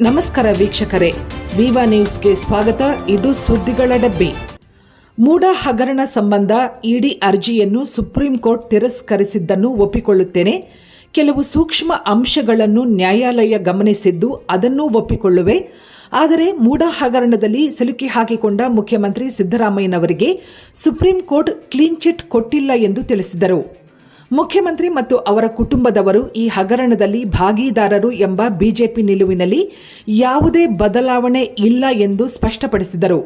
ನಮಸ್ಕಾರ ವೀಕ್ಷಕರೇ, ವಿವಾ ನ್ಯೂಸ್ಗೆ ಸ್ವಾಗತ. ಇದು ಸುದ್ದಿಗಳ ಡಬ್ಬಿ. ಮೂಡ ಹಗರಣ ಸಂಬಂಧ ಇಡಿ ಅರ್ಜಿಯನ್ನು ಸುಪ್ರೀಂ ಕೋರ್ಟ್ ತಿರಸ್ಕರಿಸಿದ್ದನ್ನು ಒಪ್ಪಿಕೊಳ್ಳುತ್ತೇನೆ. ಕೆಲವು ಸೂಕ್ಷ್ಮ ಅಂಶಗಳನ್ನು ನ್ಯಾಯಾಲಯ ಗಮನಿಸಿದ್ದು ಅದನ್ನೂ ಒಪ್ಪಿಕೊಳ್ಳುವೆ. ಆದರೆ ಮೂಡ ಹಗರಣದಲ್ಲಿ ಸಿಲುಕಿ ಹಾಕಿಕೊಂಡ ಮುಖ್ಯಮಂತ್ರಿ ಸಿದ್ದರಾಮಯ್ಯನವರಿಗೆ ಸುಪ್ರೀಂ ಕೋರ್ಟ್ ಕ್ಲೀನ್ ಚಿಟ್ ಕೊಟ್ಟಿಲ್ಲ ಎಂದು ತಿಳಿಸಿದರು. ಮುಖ್ಯಮಂತ್ರಿ ಮತ್ತು ಅವರ ಕುಟುಂಬದವರು ಈ ಹಗರಣದಲ್ಲಿ ಭಾಗಿದಾರರು ಎಂಬ ಬಿಜೆಪಿ ನಿಲುವಿನಲ್ಲಿ ಯಾವುದೇ ಬದಲಾವಣೆ ಇಲ್ಲ ಎಂದು ಸ್ಪಷ್ಟಪಡಿಸಿದರು.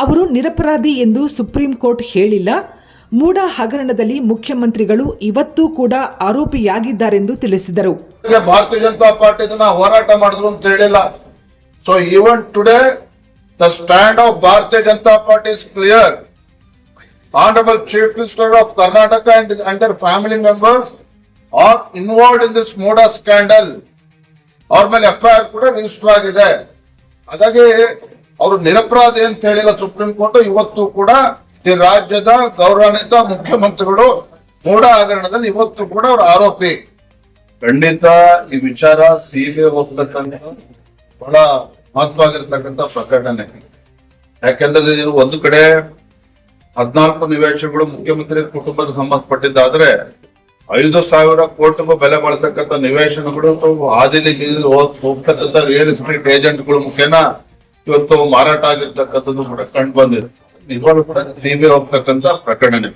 ಅವರು ನಿರಪರಾಧಿ ಎಂದು ಸುಪ್ರೀಂ ಕೋರ್ಟ್ ಹೇಳಿಲ್ಲ. ಮೂಡ ಹಗರಣದಲ್ಲಿ ಮುಖ್ಯಮಂತ್ರಿಗಳು ಇವತ್ತೂ ಕೂಡ ಆರೋಪಿಯಾಗಿದ್ದಾರೆಂದು ತಿಳಿಸಿದರು. ಭಾರತೀಯ ಜನತಾ ಪಾರ್ಟಿ ಹೋರಾಟ ಮಾಡಿದ್ರು ಅಂತ ಹೇಳಿಲ್ಲ. So even today the stand of Bharatiya Janata party is clear. Honorable Chief Minister of Karnataka and their family members are involved in this Moda scandal. ಅವ್ರ ಮೇಲೆ FIR ಕೂಡ ರಿಜಿಸ್ಟರ್ ಆಗಿದೆ. ಹಾಗಾಗಿ ಅವರು ನಿರಪರಾಧಿ ಅಂತ ಹೇಳಿಲ್ಲ ಸುಪ್ರೀಂ ಕೋರ್ಟ್. ಇವತ್ತು ಕೂಡ ಈ ರಾಜ್ಯದ ಗೌರವಾನ್ವಿತ ಮುಖ್ಯಮಂತ್ರಿಗಳು ಮೂಡ ಹಗರಣದಲ್ಲಿ ಇವತ್ತು ಕೂಡ ಅವರು ಆರೋಪಿ. ಖಂಡಿತ ಈ ವಿಚಾರ ಸಿಬಿಐ ಹೋಗ್ತಕ್ಕಂಥ ಬಹಳ ಮಹತ್ವವಾಗಿರ್ತಕ್ಕಂಥ ಪ್ರಕಟಣೆ. ಯಾಕೆಂದ್ರೆ ಇದು ಒಂದು ಕಡೆ 14 ನಿವೇಶನಗಳು ಮುಖ್ಯಮಂತ್ರಿ ಕುಟುಂಬದ ಸಂಬಂಧಪಟ್ಟಿದ್ದಾದ್ರೆ 5,000 ಕೋಟಿಗೂ ಬೆಲೆ ಬಾಳ್ತಕ್ಕಂಥ ನಿವೇಶನಗಳು ಹಾದಿಲಿ ಹೋಗ್ತಕ್ಕಂಥ ರಿಯಲ್ ಎಸ್ಟೇಟ್ ಏಜೆಂಟ್ಗಳು ಮುಖೇನ ಇವತ್ತು ಮಾರಾಟ ಆಗಿರ್ತಕ್ಕಂಥದ್ದು ಕೂಡ ಕಂಡು ಬಂದಿದೆ. ಇವಾಗ ಕೂಡ ಸಿಬಿಐ ಹೋಗ್ತಕ್ಕಂಥ ಪ್ರಕಟಣೆ.